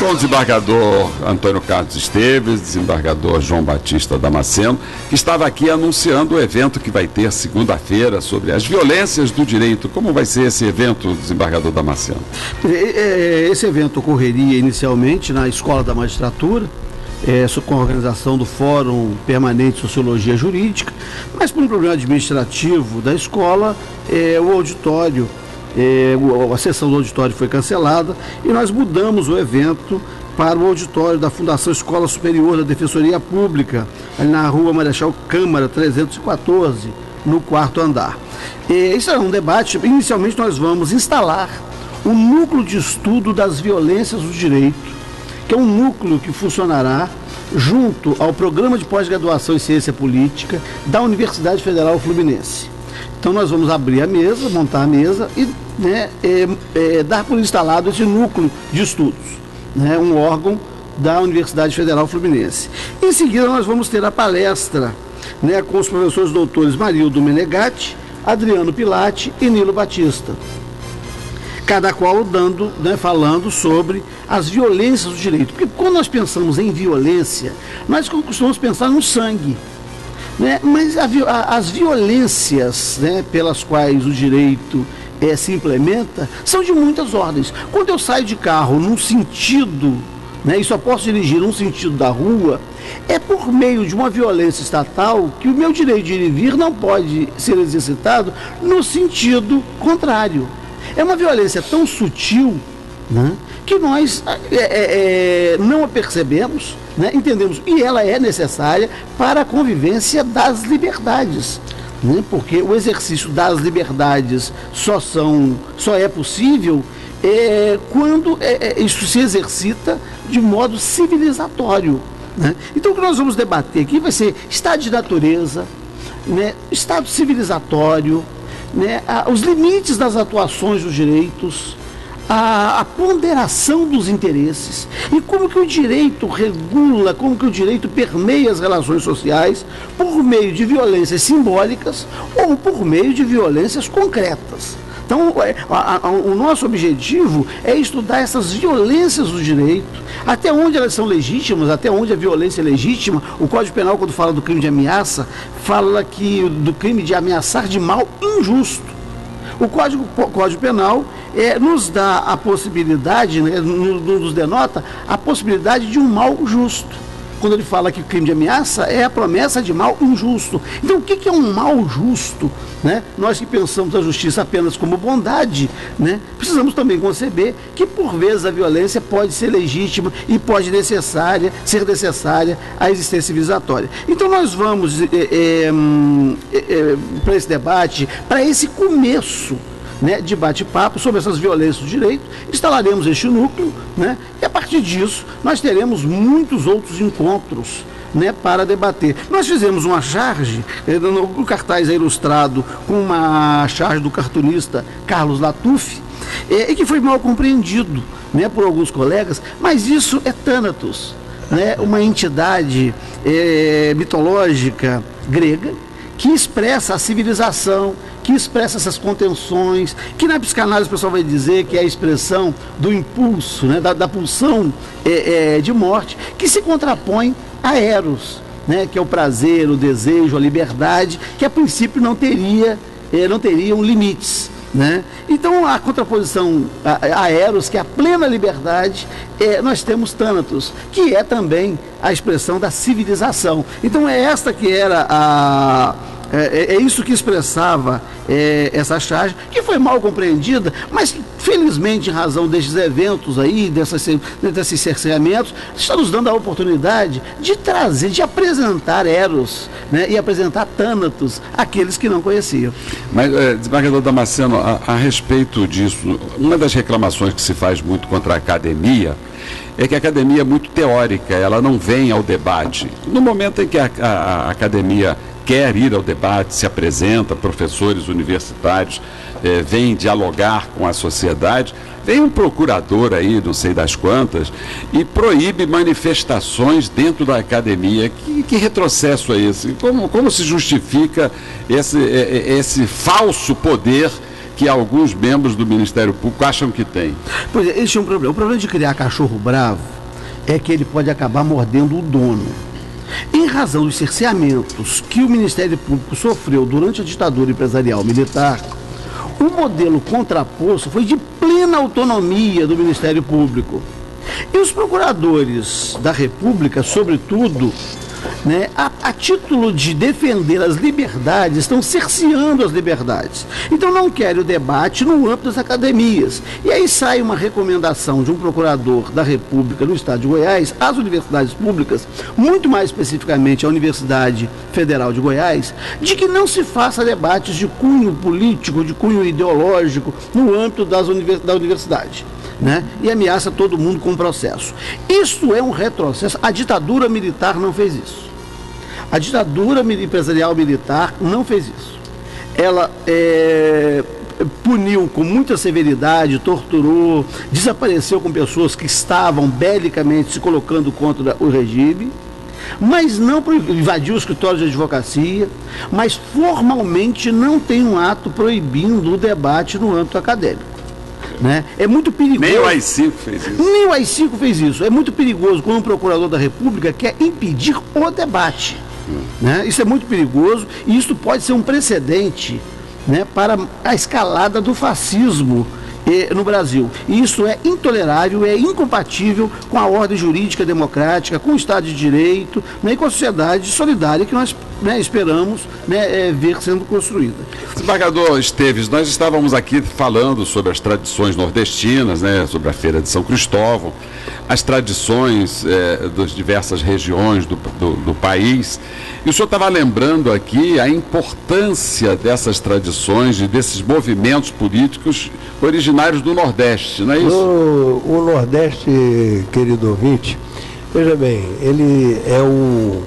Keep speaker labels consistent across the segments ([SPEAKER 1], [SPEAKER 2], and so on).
[SPEAKER 1] com o desembargador Antônio Carlos Esteves, desembargador João Batista Damasceno, que estava aqui anunciando o evento que vai ter segunda-feira sobre as violências do direito. Como vai ser esse evento, desembargador Damasceno?
[SPEAKER 2] Esse evento ocorreria inicialmente na Escola da Magistratura, com a organização do Fórum Permanente de Sociologia Jurídica, mas por um problema administrativo da escola, o auditório, a sessão do auditório foi cancelada e nós mudamos o evento para o auditório da Fundação Escola Superior da Defensoria Pública, ali na Rua Marechal Câmara 314, no 4º andar. Isso é um debate. Inicialmente nós vamos instalar o núcleo de estudo das violências do direito, que é um núcleo que funcionará junto ao Programa de Pós-Graduação em Ciência Política da Universidade Federal Fluminense. Então nós vamos abrir a mesa, montar a mesa e dar por instalado esse núcleo de estudos, um órgão da Universidade Federal Fluminense. Em seguida nós vamos ter a palestra com os professores doutores Marildo Menegatti, Adriano Pilati e Nilo Batista, cada qual falando sobre as violências do direito. Porque quando nós pensamos em violência, nós costumamos pensar no sangue. Mas as violências pelas quais o direito se implementa são de muitas ordens. Quando eu saio de carro num sentido, e só posso dirigir num sentido da rua, é por meio de uma violência estatal que o meu direito de ir e vir não pode ser exercitado no sentido contrário. É uma violência tão sutil, que nós não a percebemos, entendemos, e ela é necessária para a convivência das liberdades, porque o exercício das liberdades só é possível quando isso se exercita de modo civilizatório. Então o que nós vamos debater aqui vai ser estado de natureza, estado civilizatório, os limites das atuações dos direitos, a ponderação dos interesses e como que o direito regula, como que o direito permeia as relações sociais por meio de violências simbólicas ou por meio de violências concretas. Então, o nosso objetivo é estudar essas violências do direito, até onde elas são legítimas, até onde a violência é legítima. O Código Penal, quando fala do crime de ameaça, fala do crime de ameaçar de mal injusto. O Código Penal nos dá a possibilidade, nos denota a possibilidade de um mal justo. Quando ele fala que o crime de ameaça é a promessa de mal injusto. Então, o que é um mal justo? Nós que pensamos a justiça apenas como bondade, precisamos também conceber que, por vezes, a violência pode ser legítima e pode ser necessária à existência civilizatória. Então, nós vamos, para esse debate, para esse começo, de bate-papo sobre essas violências do direito, instalaremos este núcleo, e a partir disso nós teremos muitos outros encontros para debater. Nós fizemos uma charge, o cartaz é ilustrado com uma charge do cartunista Carlos Latuf, e que foi mal compreendido por alguns colegas, mas isso é Thanatos, uma entidade mitológica grega que expressa a civilização, que expressa essas contenções, que na psicanálise o pessoal vai dizer que é a expressão do impulso, da pulsão de morte, que se contrapõe a Eros, que é o prazer, o desejo, a liberdade, que a princípio não teriam limites. Então, a contraposição a Eros, que é a plena liberdade, nós temos Thanatos, que é também a expressão da civilização. Então, é esta que era isso que expressava essa charge, que foi mal compreendida, mas felizmente, em razão destes eventos aí, desses cerceamentos, está nos dando a oportunidade de trazer, de apresentar Eros, e apresentar Thanatos àqueles que não conheciam.
[SPEAKER 1] Mas, desembargador Damasceno, a respeito disso, uma das reclamações que se faz muito contra a academia é que a academia é muito teórica, ela não vem ao debate. No momento em que a academia quer ir ao debate, se apresenta, professores universitários vêm dialogar com a sociedade, vem um procurador aí, não sei das quantas, e proíbe manifestações dentro da academia. Que retrocesso é esse? Como se justifica esse falso poder que alguns membros do Ministério Público acham que tem.
[SPEAKER 2] Pois é, esse é um problema. O problema de criar cachorro bravo é que ele pode acabar mordendo o dono. Em razão dos cerceamentos que o Ministério Público sofreu durante a ditadura empresarial militar, o modelo contraposto foi de plena autonomia do Ministério Público. E os procuradores da República, sobretudo, né, a título de defender as liberdades, estão cerceando as liberdades. Então não querem o debate no âmbito das academias. E aí sai uma recomendação de um procurador da República no estado de Goiás às universidades públicas, muito mais especificamente à Universidade Federal de Goiás, de que não se faça debates de cunho político, de cunho ideológico no âmbito da universidade. Né? E ameaça todo mundo com o processo. Isso é um retrocesso. A ditadura militar não fez isso. A ditadura empresarial militar não fez isso. Ela puniu com muita severidade, torturou, desapareceu com pessoas que estavam belicamente se colocando contra o regime, mas não invadiu o escritório de advocacia, mas formalmente não tem um ato proibindo o debate no âmbito acadêmico. Né? É muito perigoso.
[SPEAKER 1] Nem o AI-5 fez isso.
[SPEAKER 2] Nem o AI-5 fez isso. É muito perigoso quando um procurador da República quer impedir o debate. Né? Isso é muito perigoso e isso pode ser um precedente, né, para a escalada do fascismo no Brasil. E isso é intolerável, é incompatível com a ordem jurídica democrática, com o Estado de Direito, né, e com a sociedade solidária que nós, né, esperamos, né, ver sendo construída.
[SPEAKER 1] Desembargador Esteves, nós estávamos aqui falando sobre as tradições nordestinas, né, sobre a Feira de São Cristóvão, as tradições das diversas regiões do país. E o senhor estava lembrando aqui a importância dessas tradições e desses movimentos políticos originários do Nordeste, não é isso?
[SPEAKER 3] O Nordeste, querido ouvinte, veja bem, ele é o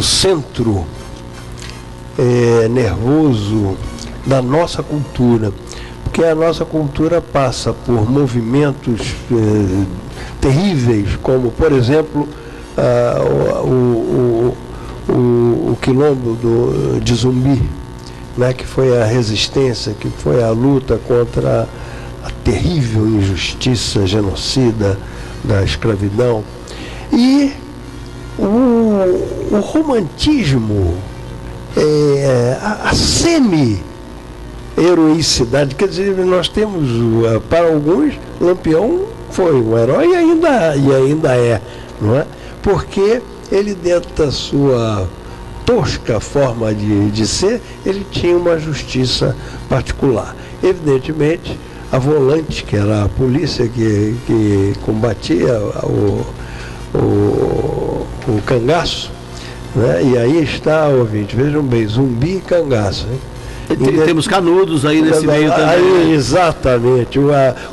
[SPEAKER 3] centro nervoso da nossa cultura, porque a nossa cultura passa por movimentos terríveis, como, por exemplo, o quilombo de Zumbi, né, que foi a resistência, que foi a luta contra a terrível injustiça genocida da escravidão. E o romantismo, a semi-heroicidade, quer dizer, nós temos, para alguns, Lampião foi um herói e ainda é, não é? Porque ele, dentro da sua tosca forma de ser, ele tinha uma justiça particular. Evidentemente, a Volante, que era a polícia que combatia o cangaço, né? E aí está, ouvinte, vejam bem, Zumbi e cangaço, hein?
[SPEAKER 2] Temos Canudos aí nesse meio também.
[SPEAKER 3] Aí, exatamente, o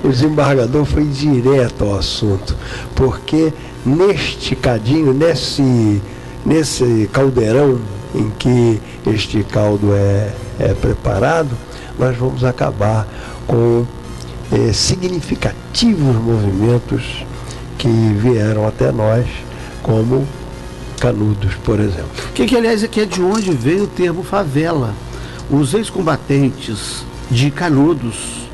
[SPEAKER 3] desembargador foi direto ao assunto, porque neste cadinho, nesse caldeirão em que este caldo é preparado, nós vamos acabar com significativos movimentos que vieram até nós, como Canudos, por exemplo.
[SPEAKER 2] Que aliás, aqui é de onde veio o termo favela. Os ex-combatentes de Canudos,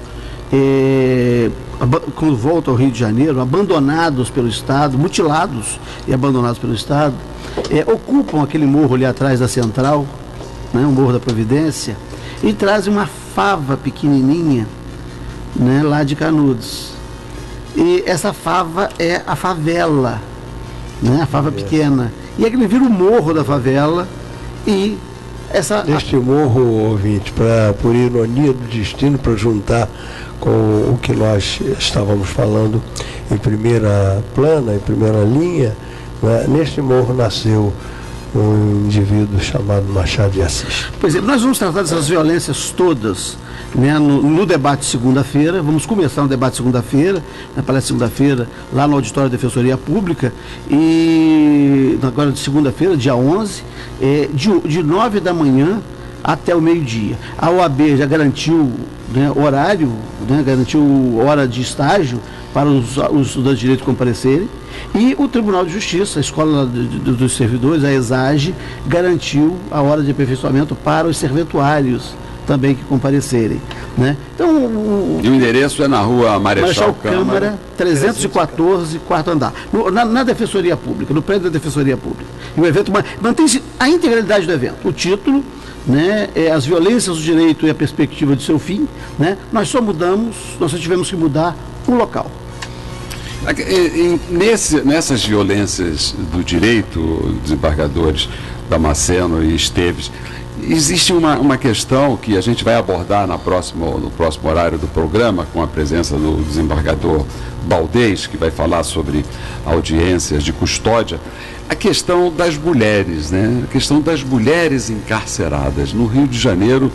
[SPEAKER 2] quando voltam ao Rio de Janeiro, abandonados pelo Estado, mutilados e abandonados pelo Estado, ocupam aquele morro ali atrás da Central, né, o Morro da Providência, e trazem uma fava pequenininha, né, lá de Canudos. E essa fava é a favela, né, a fava pequena. E aquele vira o morro da favela e
[SPEAKER 3] Neste morro, ouvinte, por ironia do destino, para juntar com o que nós estávamos falando em primeira linha, né, neste morro nasceu um indivíduo chamado Machado de Assis.
[SPEAKER 2] Pois é, nós vamos tratar dessas violências todas, né, no debate segunda-feira. Vamos começar no debate segunda-feira, na palestra segunda-feira, lá no Auditório da Defensoria Pública, e agora de segunda-feira, dia 11, de 9 da manhã até o meio-dia. A OAB já garantiu, né, horário, né, garantiu hora de estágio para os estudantes de direito comparecerem, e o Tribunal de Justiça, a Escola dos Servidores, a ESAGE, garantiu a hora de aperfeiçoamento para os serventuários, também que comparecerem, né? Então,
[SPEAKER 1] e o endereço é na rua Marechal
[SPEAKER 2] Câmara 314, quarto andar, na Defensoria Pública, no prédio da Defensoria Pública. E o evento mantém-se a integralidade do evento, o título, né, as violências do direito e a perspectiva de seu fim, né? Nós só tivemos que mudar o local.
[SPEAKER 1] Nessas violências do direito, desembargadores Damasceno e Esteves, existe uma questão que a gente vai abordar no próximo horário do programa, com a presença do desembargador Baldez, que vai falar sobre audiências de custódia, a questão das mulheres, né? A questão das mulheres encarceradas. No Rio de Janeiro,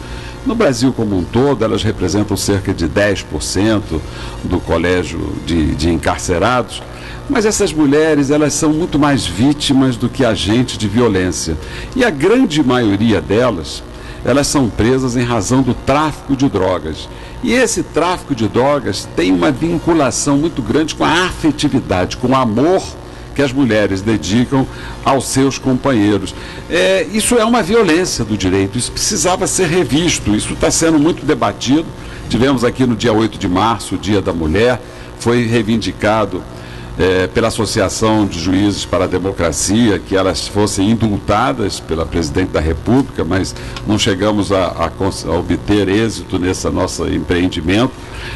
[SPEAKER 1] no Brasil como um todo, elas representam cerca de 10% do colégio de encarcerados, mas essas mulheres, elas são muito mais vítimas do que agentes de violência. E a grande maioria delas, elas são presas em razão do tráfico de drogas. E esse tráfico de drogas tem uma vinculação muito grande com a afetividade, com o amor que as mulheres dedicam aos seus companheiros. Isso é uma violência do direito, isso precisava ser revisto, isso está sendo muito debatido. Tivemos aqui no dia 8 de março, o Dia da Mulher, foi reivindicado pela Associação de Juízes para a Democracia, que elas fossem indultadas pela Presidente da República, mas não chegamos a obter êxito nesse nosso empreendimento.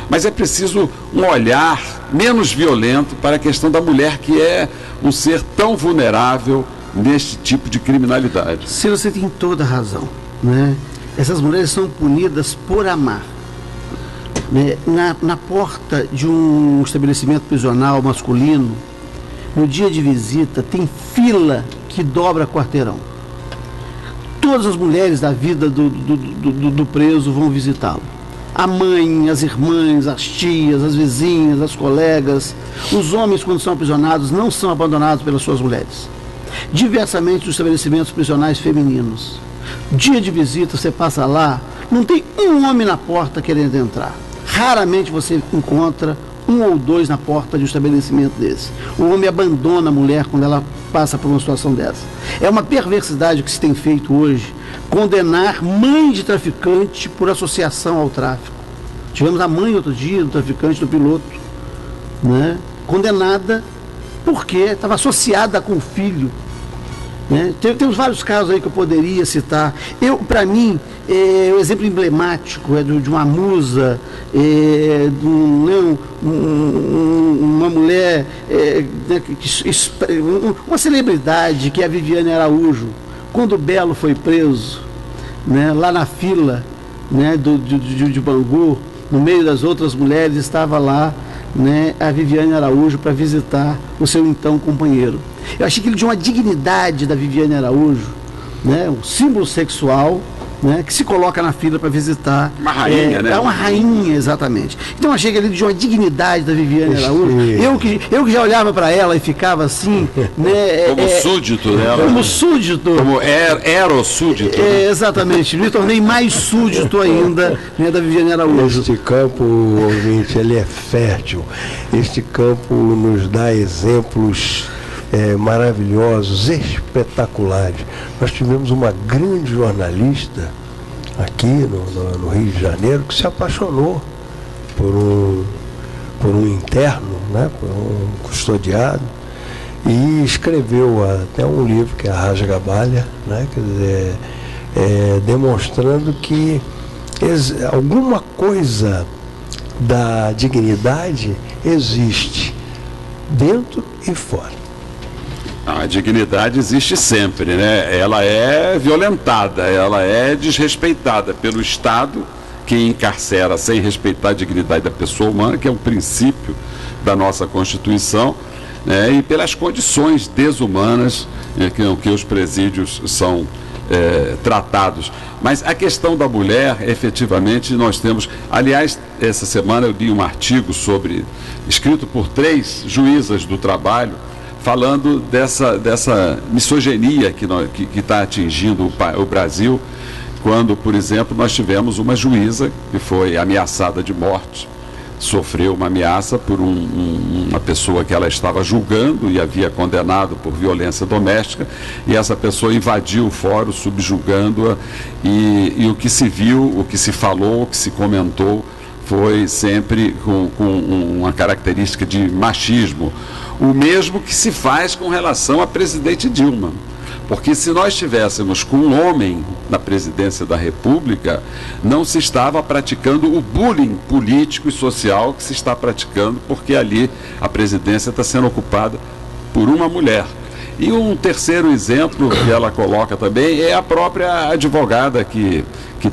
[SPEAKER 1] Mas é preciso um olhar menos violento para a questão da mulher, que é um ser tão vulnerável neste tipo de criminalidade.
[SPEAKER 2] Se você tem toda a razão, né? Essas mulheres são punidas por amar. Na porta de um estabelecimento prisional masculino, no dia de visita, tem fila que dobra quarteirão. Todas as mulheres da vida do preso vão visitá-lo. A mãe, as irmãs, as tias, as vizinhas, as colegas. Os homens, quando são aprisionados, não são abandonados pelas suas mulheres. Diversamente dos estabelecimentos prisionais femininos. Dia de visita, você passa lá, não tem um homem na porta querendo entrar. Raramente você encontra um ou dois na porta de um estabelecimento desse. O homem abandona a mulher quando ela passa por uma situação dessa. É uma perversidade que se tem feito hoje, condenar mãe de traficante por associação ao tráfico. Tivemos a mãe outro dia do traficante, do piloto, né? Condenada porque estava associada com o filho. Né? Temos vários casos aí que eu poderia citar. Para mim, o exemplo emblemático é de uma musa, uma mulher, uma celebridade, que é a Viviane Araújo. Quando o Belo foi preso, né, lá na fila, né, de Bangu, no meio das outras mulheres, estava lá, né, a Viviane Araújo para visitar o seu então companheiro. Eu achei que ele tinha uma dignidade da Viviane Araújo, né, um símbolo sexual, né, que se coloca na fila para visitar.
[SPEAKER 1] Uma rainha, né?
[SPEAKER 2] É uma rainha, exatamente. Então eu achei que ele tinha uma dignidade da Viviane Araújo. Eu que já olhava para ela e ficava assim, né?
[SPEAKER 1] Como súdito dela.
[SPEAKER 2] Como súdito.
[SPEAKER 1] Como era o súdito.
[SPEAKER 2] Exatamente. Me tornei mais súdito ainda, né, da Viviane Araújo.
[SPEAKER 3] Este campo, ouvinte, ele é fértil. Este campo nos dá exemplos maravilhosos, espetaculares. Nós tivemos uma grande jornalista aqui no Rio de Janeiro que se apaixonou por um interno, né, por um custodiado, e escreveu até um livro que é a Rasgabalha, né, quer dizer, demonstrando que alguma coisa da dignidade existe dentro e fora.
[SPEAKER 1] A dignidade existe sempre, né? Ela é violentada, ela é desrespeitada pelo Estado, que encarcera sem respeitar a dignidade da pessoa humana, que é um princípio da nossa Constituição, né? E pelas condições desumanas que os presídios são tratados. Mas a questão da mulher, efetivamente, nós temos... Aliás, essa semana eu li um artigo escrito por 3 juízas do trabalho, falando dessa misoginia que está atingindo o Brasil, quando, por exemplo, nós tivemos uma juíza que foi ameaçada de morte sofreu uma ameaça por uma pessoa que ela estava julgando e havia condenado por violência doméstica, e essa pessoa invadiu o fórum subjugando-a, e o que se viu, o que se falou, o que se comentou foi sempre com uma característica de machismo, o mesmo que se faz com relação à presidente Dilma. Porque se nós estivéssemos com um homem na presidência da República, não se estava praticando o bullying político e social que se está praticando, porque ali a presidência está sendo ocupada por uma mulher. E um terceiro exemplo que ela coloca também é a própria advogada que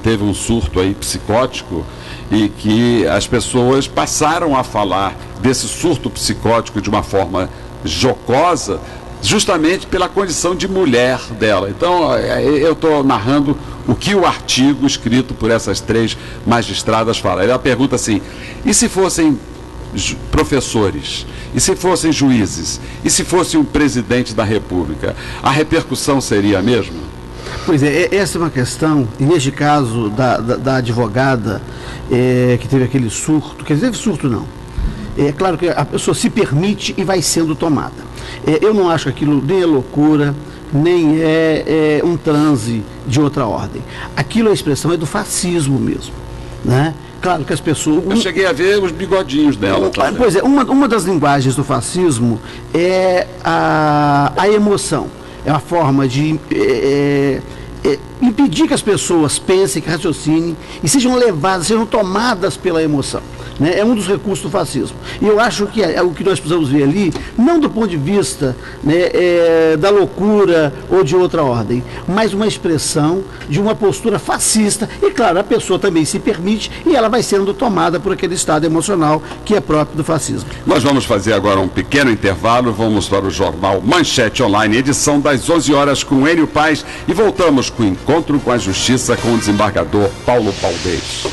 [SPEAKER 1] teve um surto aí psicótico, e que as pessoas passaram a falar desse surto psicótico de uma forma jocosa, justamente pela condição de mulher dela. Então, eu estou narrando o que o artigo escrito por essas 3 magistradas fala. Ela pergunta assim: e se fossem professores? E se fossem juízes? E se fosse um presidente da República? A repercussão seria a mesma?
[SPEAKER 2] Pois é, essa é uma questão, e neste caso da advogada que teve aquele surto, quer dizer, teve surto não. É claro que a pessoa se permite e vai sendo tomada. Eu não acho que aquilo nem é loucura, nem é um transe de outra ordem. Aquilo, a expressão é do fascismo mesmo, né? Claro que as pessoas...
[SPEAKER 1] Eu cheguei a ver os bigodinhos dela também.
[SPEAKER 2] Pois é, uma das linguagens do fascismo é a emoção. É uma forma de impedir que as pessoas pensem, que raciocinem e sejam levadas, sejam tomadas pela emoção. Né? É um dos recursos do fascismo. E eu acho que é o que nós precisamos ver ali, não do ponto de vista, né, da loucura ou de outra ordem, mas uma expressão de uma postura fascista. E claro, a pessoa também se permite e ela vai sendo tomada por aquele estado emocional que é próprio do fascismo.
[SPEAKER 1] Nós vamos fazer agora um pequeno intervalo, vamos para o jornal Manchete Online, edição das 11 horas com Enio Paes, e voltamos com o Encontro com a Justiça com o desembargador Paulo Valdez.